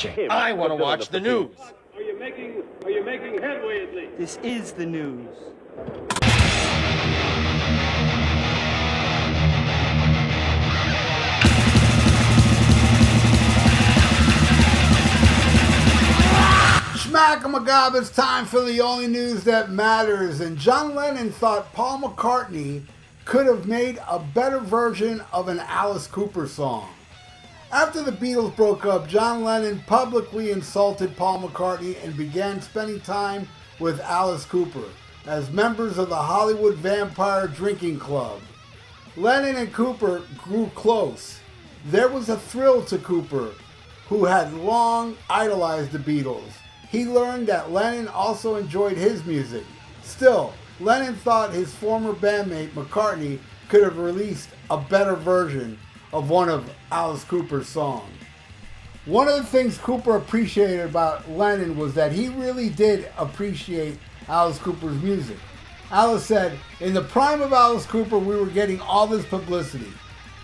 I want to watch the news. Are you making headway at least? This is the news. Schmack-a-magab, it's time for the only news that matters. And John Lennon thought Paul McCartney could have made a better version of an Alice Cooper song. After the Beatles broke up, John Lennon publicly insulted Paul McCartney and began spending time with Alice Cooper as members of the Hollywood Vampire Drinking Club. Lennon and Cooper grew close. There was a thrill to Cooper, who had long idolized the Beatles. He learned that Lennon also enjoyed his music. Still, Lennon thought his former bandmate McCartney could have released a better version of one of Alice Cooper's songs. One of the things Cooper appreciated about Lennon was that he really did appreciate Alice Cooper's music. Alice said, "In the prime of Alice Cooper, we were getting all this publicity.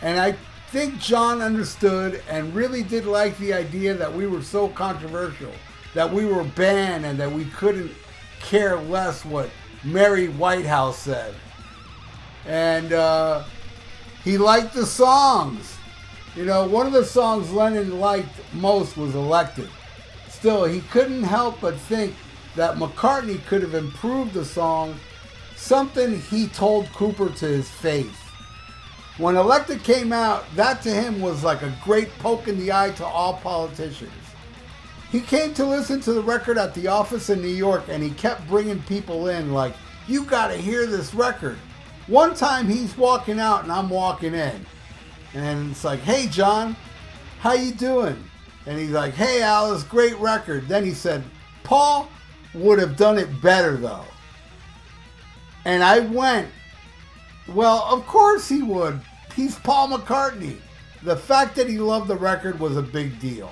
And I think John understood and really did like the idea that we were so controversial, that we were banned and that we couldn't care less what Mary Whitehouse said." And he liked the songs. You know, one of the songs Lennon liked most was Elected. Still, he couldn't help but think that McCartney could have improved the song, something he told Cooper to his face. When Elected came out, that to him was like a great poke in the eye to all politicians. He came to listen to the record at the office in New York, and he kept bringing people in like, "You gotta hear this record." One time he's walking out and I'm walking in. And it's like, "Hey John, how you doing?" And he's like, "Hey Alice, great record." Then he said, "Paul would have done it better though." And I went, well, of course he would. He's Paul McCartney. The fact that he loved the record was a big deal.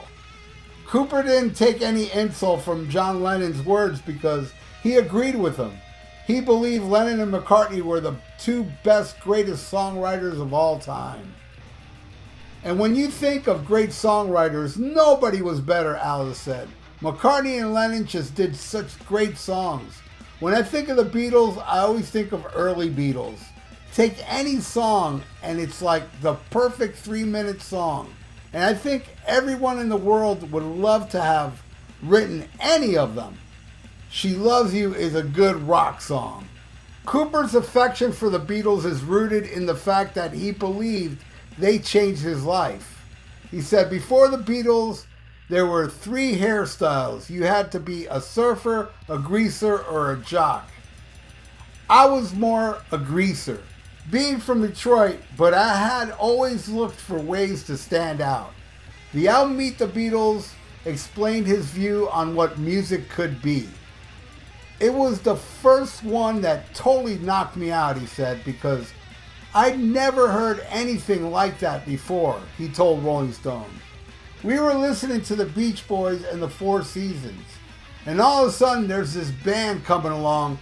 Cooper didn't take any insult from John Lennon's words because he agreed with him. He believed Lennon and McCartney were the two best, greatest songwriters of all time. And when you think of great songwriters, nobody was better, Alice said. McCartney and Lennon just did such great songs. When I think of the Beatles, I always think of early Beatles. Take any song and it's like the perfect 3-minute song. And I think everyone in the world would love to have written any of them. She Loves You is a good rock song. Cooper's affection for the Beatles is rooted in the fact that he believed they changed his life. He said, "Before the Beatles, there were 3 hairstyles. You had to be a surfer, a greaser, or a jock. I was more a greaser, being from Detroit, but I had always looked for ways to stand out." The album Meet the Beatles explained his view on what music could be. "It was the first one that totally knocked me out," he said, "because I'd never heard anything like that before," he told Rolling Stone. "We were listening to the Beach Boys and the Four Seasons, and all of a sudden there's this band coming along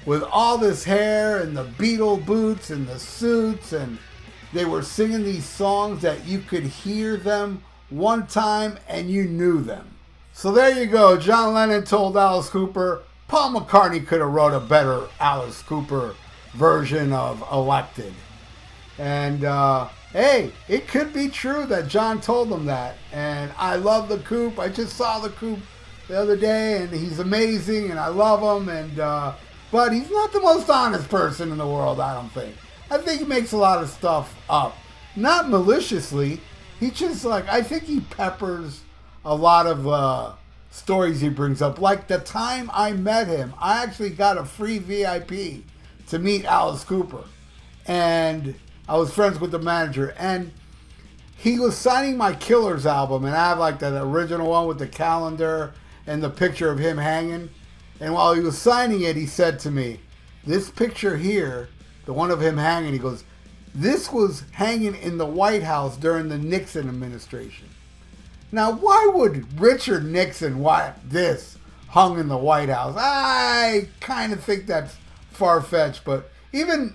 with all this hair and the Beatle boots and the suits, and they were singing these songs that you could hear them one time and you knew them." So there you go. John Lennon told Alice Cooper Paul McCartney could have wrote a better Alice Cooper version of Elected. And hey, it could be true that John told him that. And I love the Coop. I just saw the Coop the other day, and he's amazing, and I love him. And but he's not the most honest person in the world, I don't think. I think he makes a lot of stuff up. Not maliciously. He just I think he peppers a lot of stories he brings up. Like the time I met him, I actually got a free VIP to meet Alice Cooper. And I was friends with the manager. And he was signing my Killers album. And I have like that original one with the calendar and the picture of him hanging. And while he was signing it, he said to me, "This picture here, the one of him hanging," he goes, "this was hanging in the White House during the Nixon administration." Now, why would Richard Nixon want this hung in the White House? I kind of think that's far-fetched, but even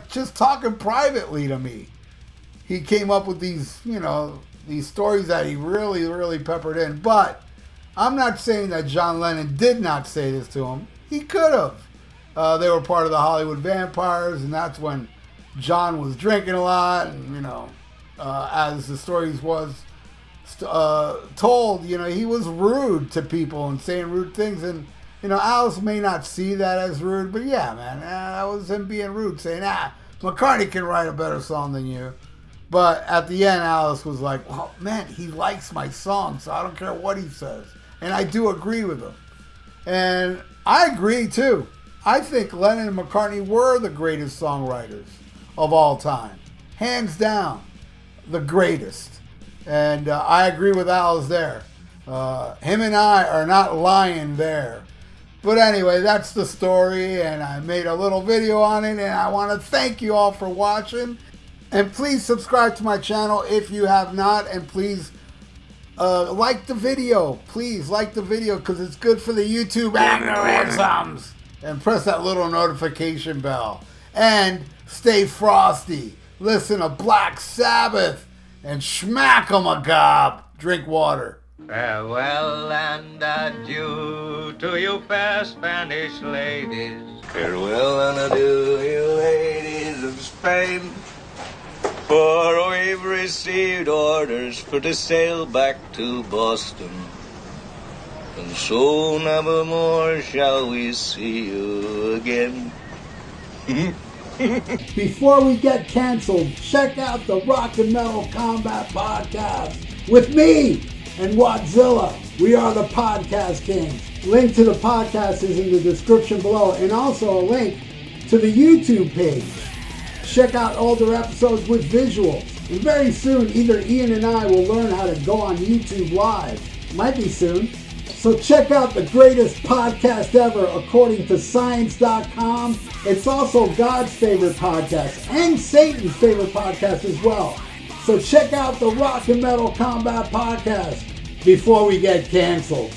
just talking privately to me, he came up with these, these stories that he really, really peppered in. But I'm not saying that John Lennon did not say this to him. He could have. They were part of the Hollywood Vampires, and that's when John was drinking a lot, and, as the stories was told, he was rude to people and saying rude things, and, Alice may not see that as rude, but yeah, man, that was him being rude, saying, McCartney can write a better song than you. But at the end, Alice was like, well, man, he likes my song, so I don't care what he says. And I do agree with him. And I agree, too. I think Lennon and McCartney were the greatest songwriters of all time. Hands down, the greatest. And I agree with Alice there. Him and I are not lying there. But anyway, that's the story, and I made a little video on it, and I want to thank you all for watching. And please subscribe to my channel if you have not, and please like the video. Please like the video because it's good for the YouTube algorithms. And press that little notification bell. And stay frosty. Listen to Black Sabbath and smack 'em a gob. Drink water. Farewell and adieu to you fair Spanish ladies. Farewell and adieu, you ladies of Spain. For we've received orders for to sail back to Boston. And so never more shall we see you again. Before we get canceled, check out the Rock and Metal Combat Podcast with me and Wadzilla. We are the Podcast Kings. Link to the podcast is in the description below, and also a link to the YouTube page. Check out older episodes with visuals. And very soon, either Ian and I will learn how to go on YouTube Live. Might be soon. So check out the greatest podcast ever according to science.com. It's also God's favorite podcast and Satan's favorite podcast as well. So check out the Rock and Metal Combat Podcast before we get canceled.